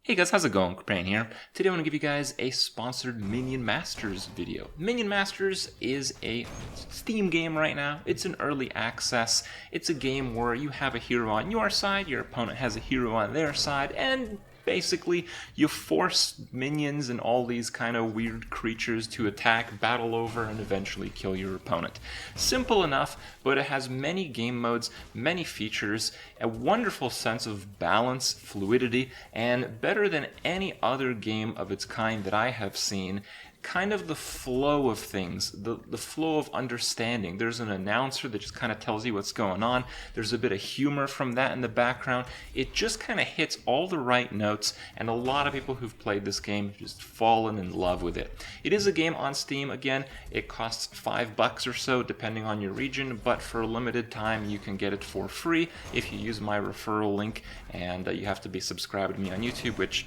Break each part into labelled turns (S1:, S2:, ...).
S1: Hey guys, how's it going? Crane here. Today I want to give you guys a sponsored Minion Masters video. Minion Masters is a Steam game right now. It's an early access. It's a game where you have a hero on your side, your opponent has a hero on their side, and basically you force minions and all these kind of weird creatures to attack, battle over, and eventually kill your opponent. Simple enough, but it has many game modes, many features, a wonderful sense of balance, fluidity, and better than any other game of its kind that I have seen, kind of the flow of things, the flow of understanding. There's an announcer that just kind of tells you what's going on. There's a bit of humor from that in the background. It just kind of hits all the right notes, and a lot of people who've played this game have just fallen in love with it. It is a game on Steam. Again, it costs $5 or so depending on your region, but for a limited time you can get it for free if you use my referral link, and you have to be subscribed to me on YouTube, which,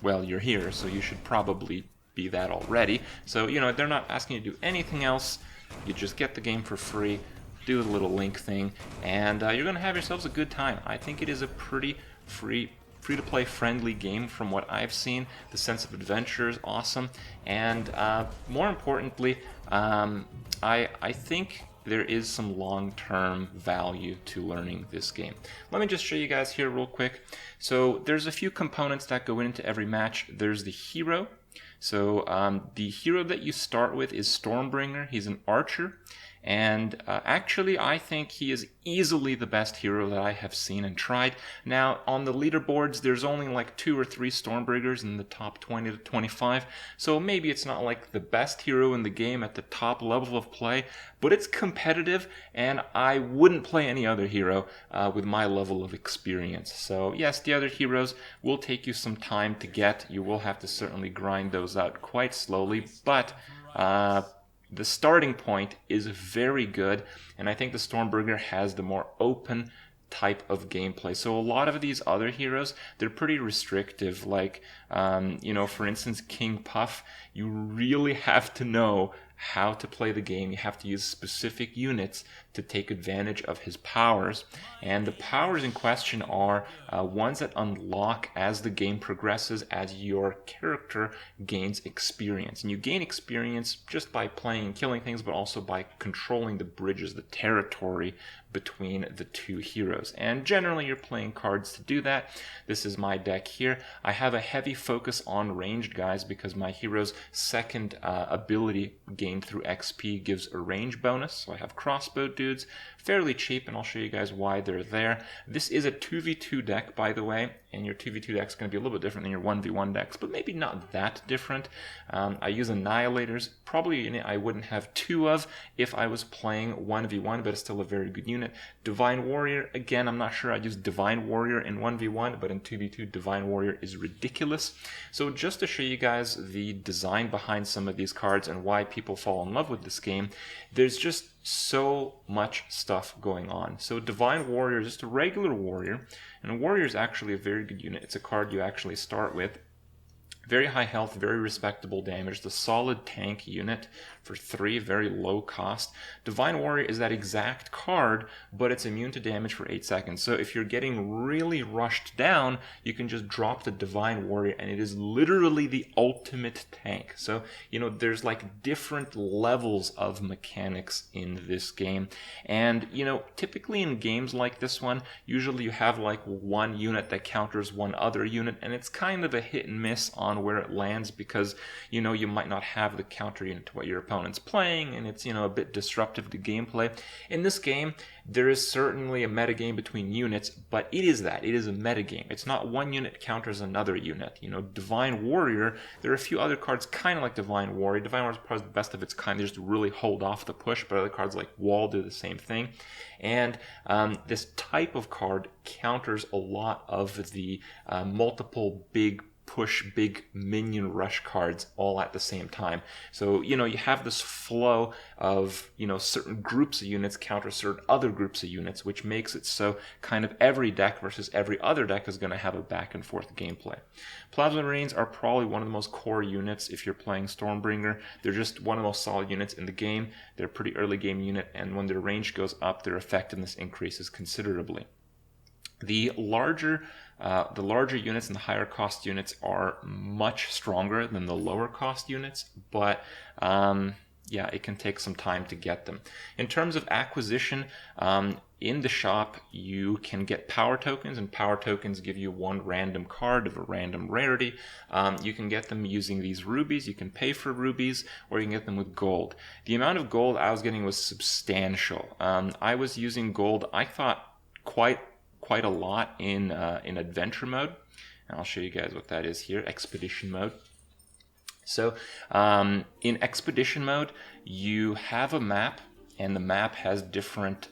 S1: well, you're here, so you should probably be that already. So, they're not asking you to do anything else. You just get the game for free, do the little link thing, and you're going to have yourselves a good time. I think it is a pretty free-to-play friendly game from what I've seen. The sense of adventure is awesome, and more importantly, I think there is some long-term value to learning this game. Let me just show you guys here real quick. So there's a few components that go into every match. There's the hero. So the hero that you start with is Stormbringer. He's an archer, and actually I think he is easily the best hero that I have seen and tried. Now on the leaderboards there's only like 2 or 3 Stormbringers in the top 20 to 25, so maybe it's not like the best hero in the game at the top level of play, but it's competitive, and I wouldn't play any other hero with my level of experience. So yes, the other heroes will take you some time to get. You will have to certainly grind those out quite slowly, but the starting point is very good, and I think the Stormbringer has the more open type of gameplay. So a lot of these other heroes, they're pretty restrictive, like, for instance, King Puff. You really have to know how to play the game. You have to use specific units to take advantage of his powers, and the powers in question are ones that unlock as the game progresses, as your character gains experience. And you gain experience just by playing and killing things, but also by controlling the bridges, the territory between the two heroes. And generally you're playing cards to do that. This is my deck here. I have a heavy focus on ranged guys because my hero's second ability gained through XP gives a range bonus. So I have crossbow dudes, fairly cheap, and I'll show you guys why they're there. This is a 2v2 deck, by the way, and your 2v2 deck is going to be a little bit different than your 1v1 decks, but maybe not that different. I use Annihilators. Probably I wouldn't have 2 of if I was playing 1v1, but it's still a very good unit. Divine Warrior, again, I'm not sure I'd use Divine Warrior in 1v1, but in 2v2, Divine Warrior is ridiculous. So just to show you guys the design behind some of these cards and why people fall in love with this game, there's just so much stuff going on. So Divine Warrior is just a regular warrior, and a warrior is actually a very good unit. It's a card you actually start with. Very high health, very respectable damage. The solid tank unit for 3, very low cost. Divine Warrior is that exact card, but it's immune to damage for 8 seconds. So if you're getting really rushed down, you can just drop the Divine Warrior, and it is literally the ultimate tank. So, there's like different levels of mechanics in this game. And, typically in games like this one, usually you have like one unit that counters one other unit, and it's kind of a hit and miss on where it lands because you might not have the counter unit to what your opponent's playing, and it's a bit disruptive to gameplay. In this game there is certainly a metagame between units, but it is a metagame. It's not one unit counters another unit. Divine Warrior, there are a few other cards kind of like Divine Warrior. Divine Warrior is probably the best of its kind. They just really hold off the push, but other cards like Wall do the same thing. And this type of card counters a lot of the multiple big minion rush cards all at the same time. So, you have this flow of, certain groups of units counter certain other groups of units, which makes it so kind of every deck versus every other deck is going to have a back and forth gameplay. Plasma Marines are probably one of the most core units if you're playing Stormbringer. They're just one of the most solid units in the game. They're a pretty early game unit, and when their range goes up, their effectiveness increases considerably. The larger units and the higher cost units are much stronger than the lower cost units, but yeah, it can take some time to get them. In terms of acquisition, in the shop, you can get power tokens, and power tokens give you one random card of a random rarity. You can get them using these rubies. You can pay for rubies, or you can get them with gold. The amount of gold I was getting was substantial. I was using gold, I thought, quite a lot in adventure mode. And I'll show you guys what that is here, expedition mode. So in expedition mode, you have a map, and the map has different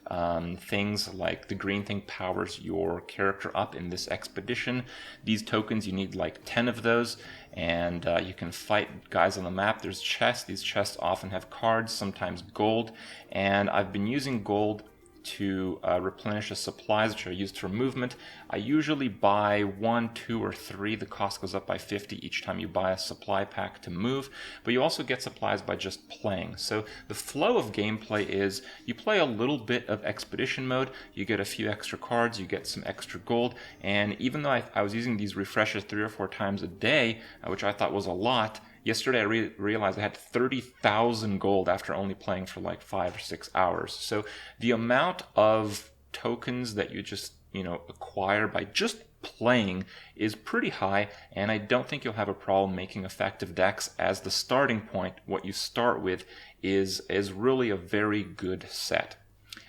S1: things, like the green thing powers your character up in this expedition. These tokens, you need like 10 of those, and you can fight guys on the map. There's chests. These chests often have cards, sometimes gold, and I've been using gold to replenish the supplies, which are used for movement. I usually buy 1, 2, or 3. The cost goes up by 50 each time you buy a supply pack to move, but you also get supplies by just playing. So the flow of gameplay is you play a little bit of expedition mode, you get a few extra cards, you get some extra gold, and even though I was using these refreshes 3 or 4 times a day, which I thought was a lot, yesterday I realized I had 30,000 gold after only playing for like 5 or 6 hours. So the amount of tokens that you just, acquire by just playing is pretty high, and I don't think you'll have a problem making effective decks, as the starting point, what you start with, is really a very good set.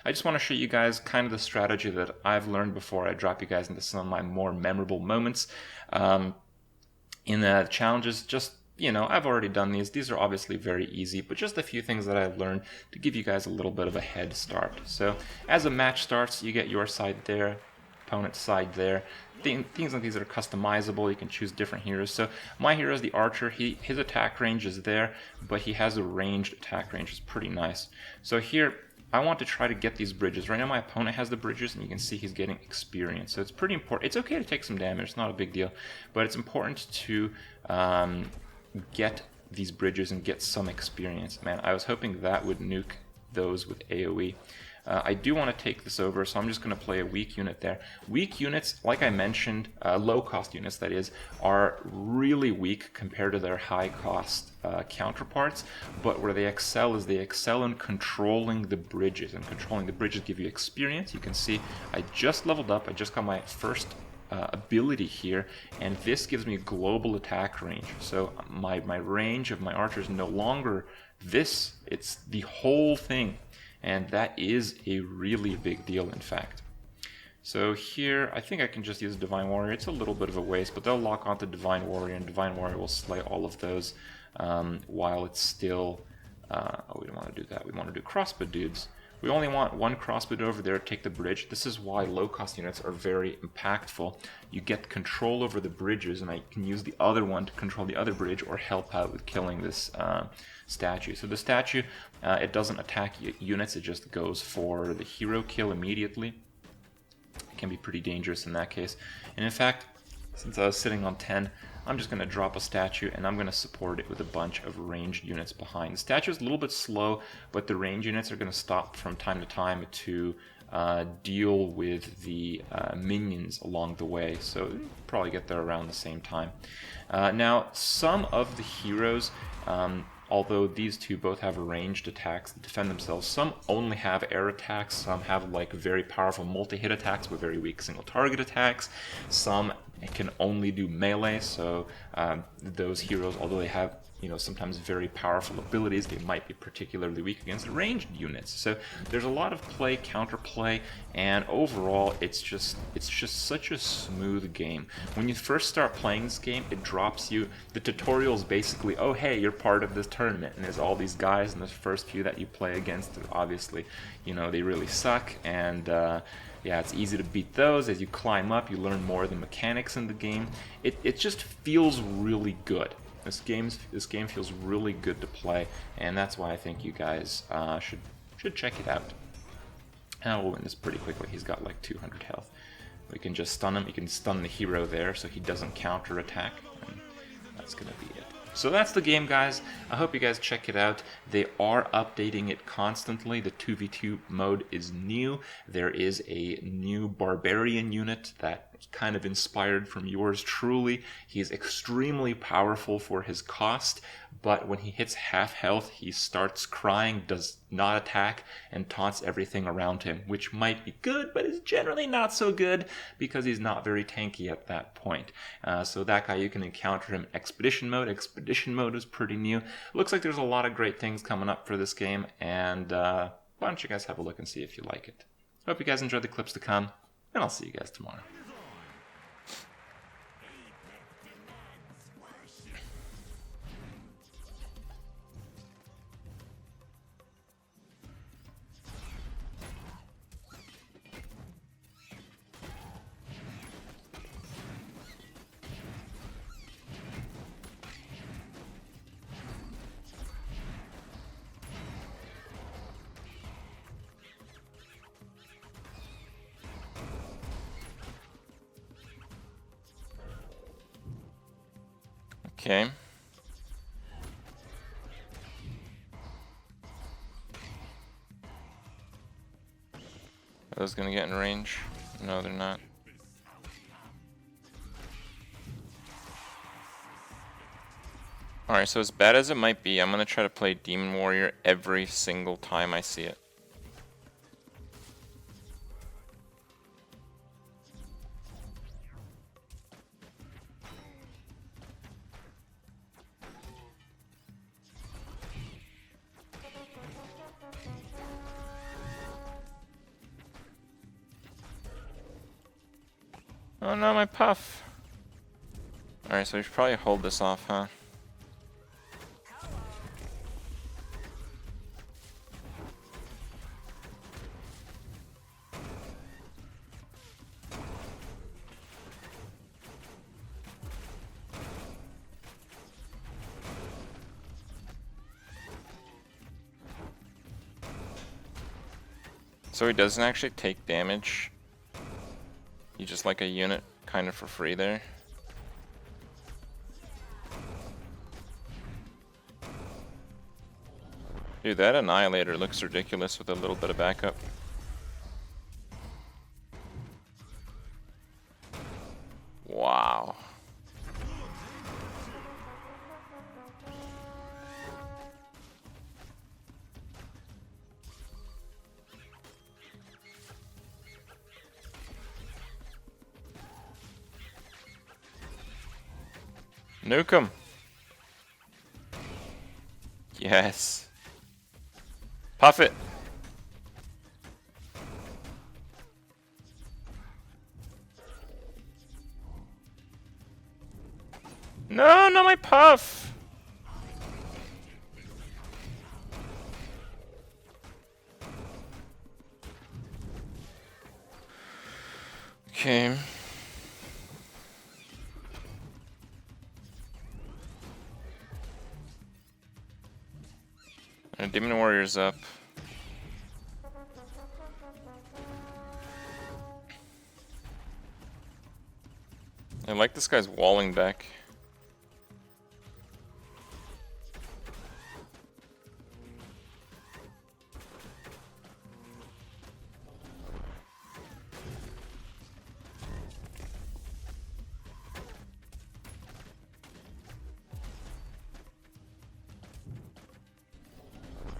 S1: I just want to show you guys kind of the strategy that I've learned before I drop you guys into some of my more memorable moments. In the challenges, just I've already done these. These are obviously very easy, but just a few things that I've learned to give you guys a little bit of a head start. So as a match starts, you get your side there, opponent's side there. Things like these are customizable. You can choose different heroes. So my hero is the archer. His attack range is there, but he has a ranged attack range. It's pretty nice. So here, I want to try to get these bridges. Right now my opponent has the bridges, and you can see he's getting experience. So it's pretty important. It's okay to take some damage. It's not a big deal. But it's important to get these bridges and get some experience. Man, I was hoping that would nuke those with AoE. I do want to take this over, so I'm just going to play a weak unit there. Weak units, like I mentioned, low-cost units, that is, are really weak compared to their high-cost counterparts, but where they excel is they excel in controlling the bridges, and controlling the bridges give you experience. You can see I just leveled up. I just got my first ability here, and this gives me global attack range. So my range of my archer is no longer this, it's the whole thing, and that is a really big deal, in fact. So here I think I can just use Divine Warrior. It's a little bit of a waste, but they'll lock onto Divine Warrior, and Divine Warrior will slay all of those while it's still we don't want to do that. We want to do crossbow dudes. We only want one crossbow over there to take the bridge. This is why low-cost units are very impactful. You get control over the bridges, and I can use the other one to control the other bridge or help out with killing this statue. So the statue, it doesn't attack units, it just goes for the hero kill immediately. It can be pretty dangerous in that case. And in fact, since I was sitting on 10, I'm just going to drop a statue, and I'm going to support it with a bunch of ranged units behind. The statue is a little bit slow, but the ranged units are going to stop from time to time to deal with the minions along the way, so you'll probably get there around the same time. Now, some of the heroes, although these two both have ranged attacks that defend themselves, some only have air attacks, some have like very powerful multi-hit attacks with very weak single target attacks, some can only do melee, so those heroes, although they have sometimes very powerful abilities, they might be particularly weak against ranged units. So there's a lot of play, counterplay, and overall it's just such a smooth game. When you first start playing this game, it drops you, the tutorial is basically, oh hey, you're part of this tournament, and there's all these guys, and the first few that you play against, obviously, they really suck, and yeah, it's easy to beat those. As you climb up, you learn more of the mechanics in the game. It just feels really good. This game feels really good to play, and that's why I think you guys should check it out. And we'll win this pretty quickly. He's got like 200 health. We can just stun him. You can stun the hero there, so he doesn't counter attack, and that's gonna be it. So that's the game, guys. I hope you guys check it out. They are updating it constantly. The 2v2 mode is new. There is a new barbarian unit that kind of inspired from yours truly. He is extremely powerful for his cost, but when he hits half health, he starts crying, does not attack, and taunts everything around him, which might be good, but is generally not so good because he's not very tanky at that point. So that guy, you can encounter him in Expedition mode. Expedition mode is pretty new. Looks like there's a lot of great things coming up for this game, and why don't you guys have a look and see if you like it. Hope you guys enjoy the clips to come, and I'll see you guys tomorrow. Okay. Are those gonna get in range? No, they're not. Alright, so as bad as it might be, I'm gonna try to play Demon Warrior every single time I see it. Oh no, my puff! Alright, so we should probably hold this off, huh? So he doesn't actually take damage. He's just like a unit kind of for free there. Dude, that Annihilator looks ridiculous with a little bit of backup. Wow. Nuke him. Yes. Puff it. No, not my puff. Okay. Demon Warrior's up. I like this guy's walling back.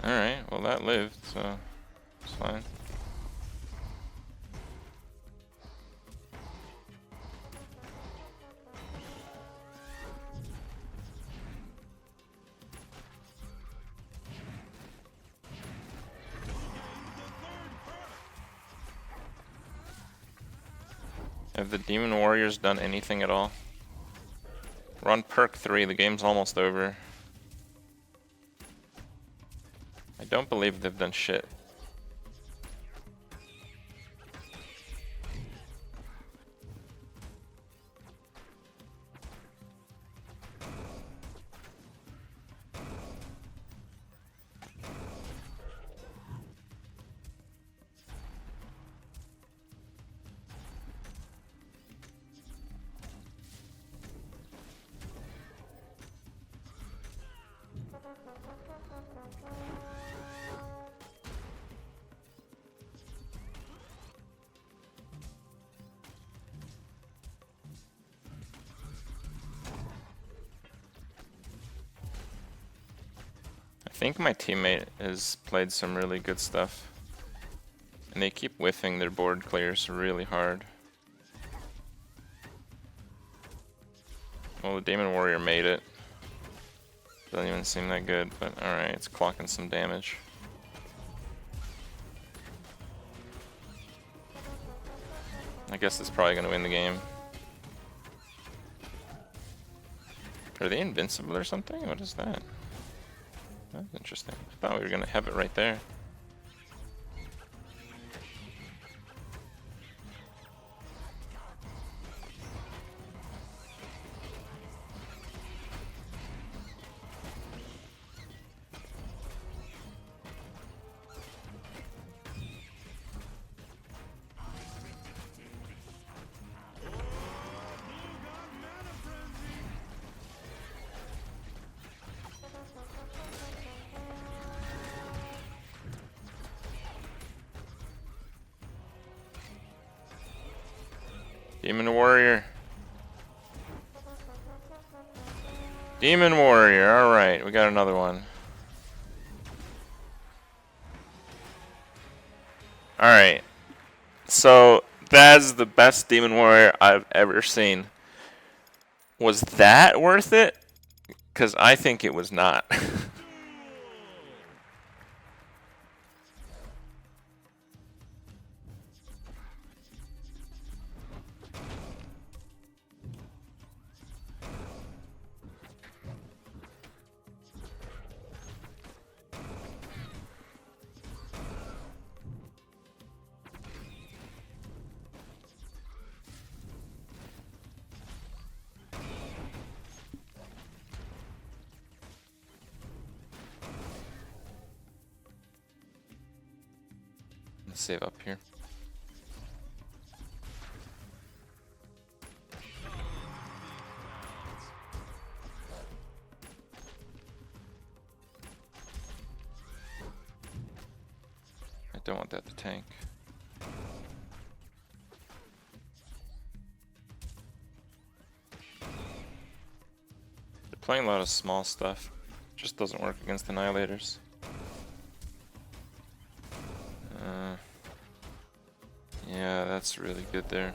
S1: Alright, well that lived, so it's fine. Have the Demon Warriors done anything at all? We're on perk 3, the game's almost over. I don't believe they've done shit.
S2: think my teammate has played some really good stuff. And they keep whiffing their board clears really hard. Well, the Demon Warrior made it. Doesn't even seem that good, but alright, it's clocking some damage. I guess it's probably gonna win the game. Are they invincible or something? What is that? That's interesting. I thought we were gonna have it right there. Demon Warrior. Demon Warrior, alright, we got another one. Alright. So, that's the best Demon Warrior I've ever seen. Was that worth it? Because I think it was not. Let's save up here. I don't want that to tank. They're playing a lot of small stuff. Just doesn't work against Annihilators. Yeah, that's really good there.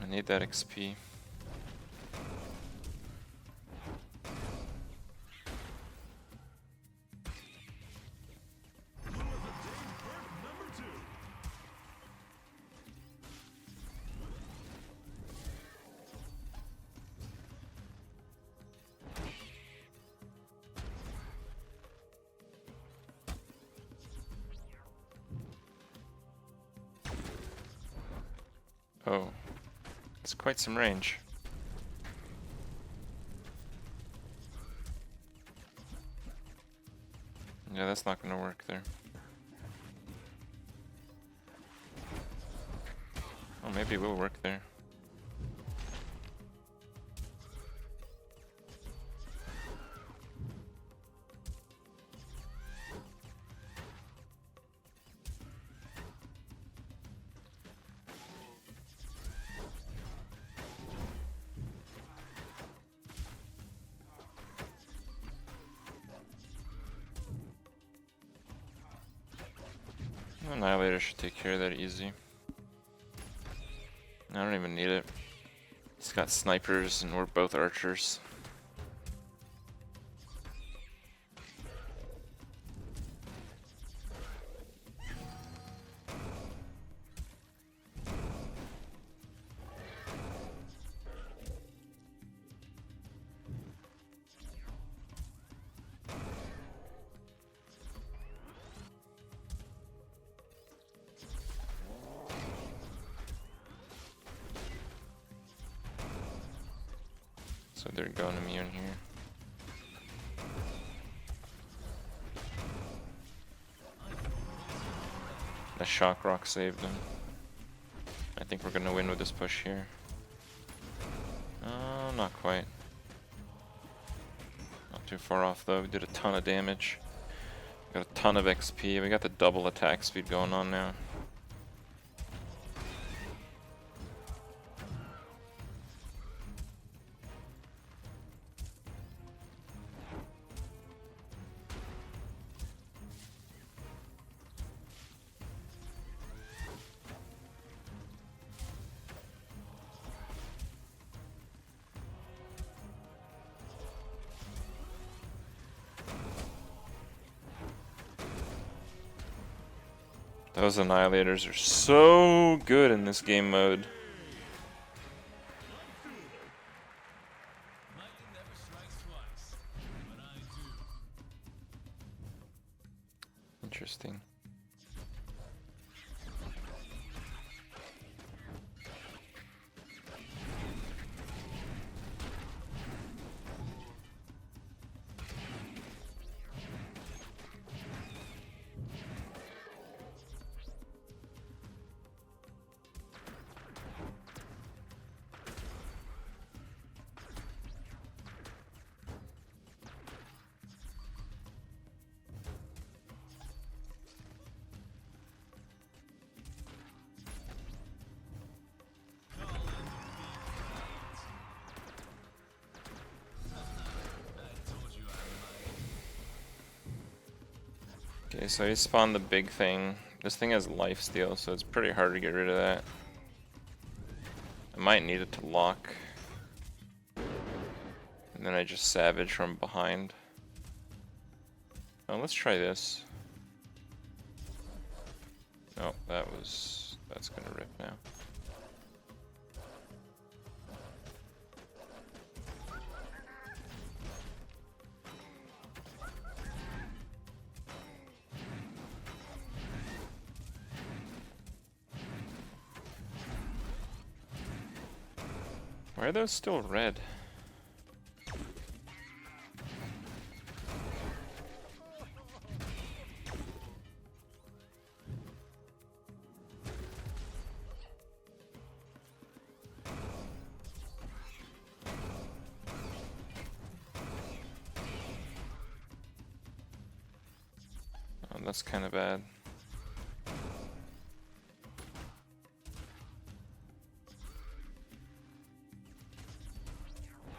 S2: I need that XP. Oh, it's quite some range. Yeah, that's not gonna work there. Oh, maybe it will work there. Annihilator should take care of that easy. I don't even need it. He's got snipers and we're both archers. So they're going immune here. A shock rock saved him. I think we're gonna win with this push here. Oh, not quite. Not too far off though. We did a ton of damage. Got a ton of XP. We got the double attack speed going on now. Those annihilators are so good in this game mode. Interesting. Okay, so he spawned the big thing. This thing has lifesteal, so it's pretty hard to get rid of that. I might need it to lock. And then I just savage from behind. Oh, let's try this. Oh, that's gonna rip now. Why are those still red? Oh, that's kind of bad.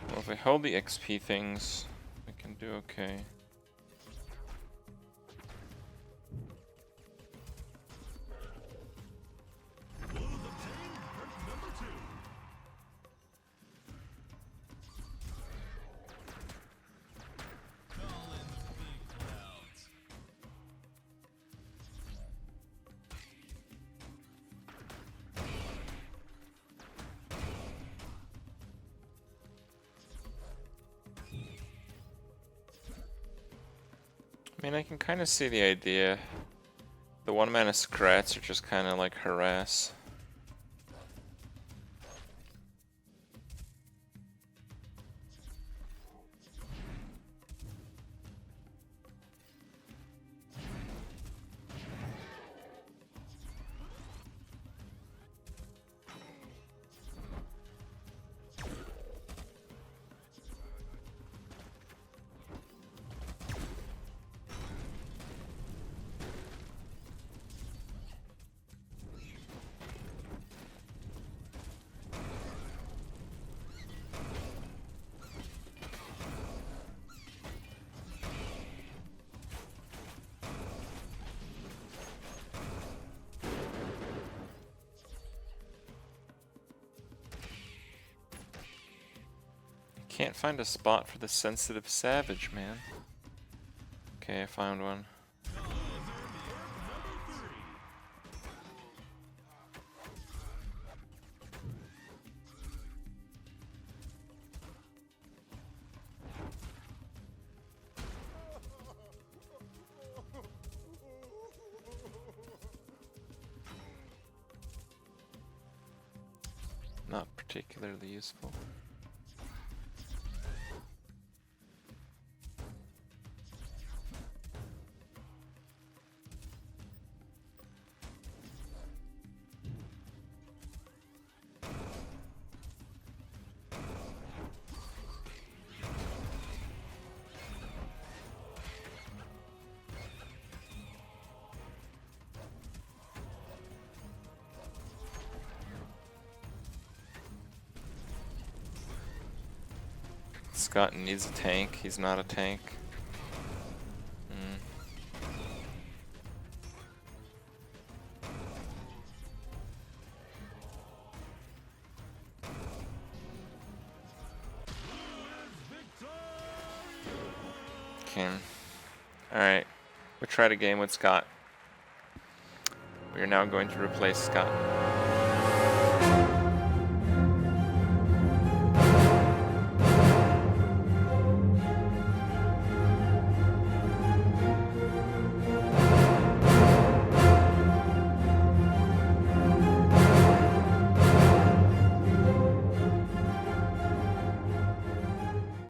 S2: Well, if we hold the XP things, we can do okay. I mean, I can kind of see the idea. The one mana scrats are just kind of like harass. Can't find a spot for the sensitive savage, man. Okay, I found one. Not particularly useful. Scott needs a tank. He's not a tank. Okay. Alright. We tried a game with Scott. We are now going to replace Scott.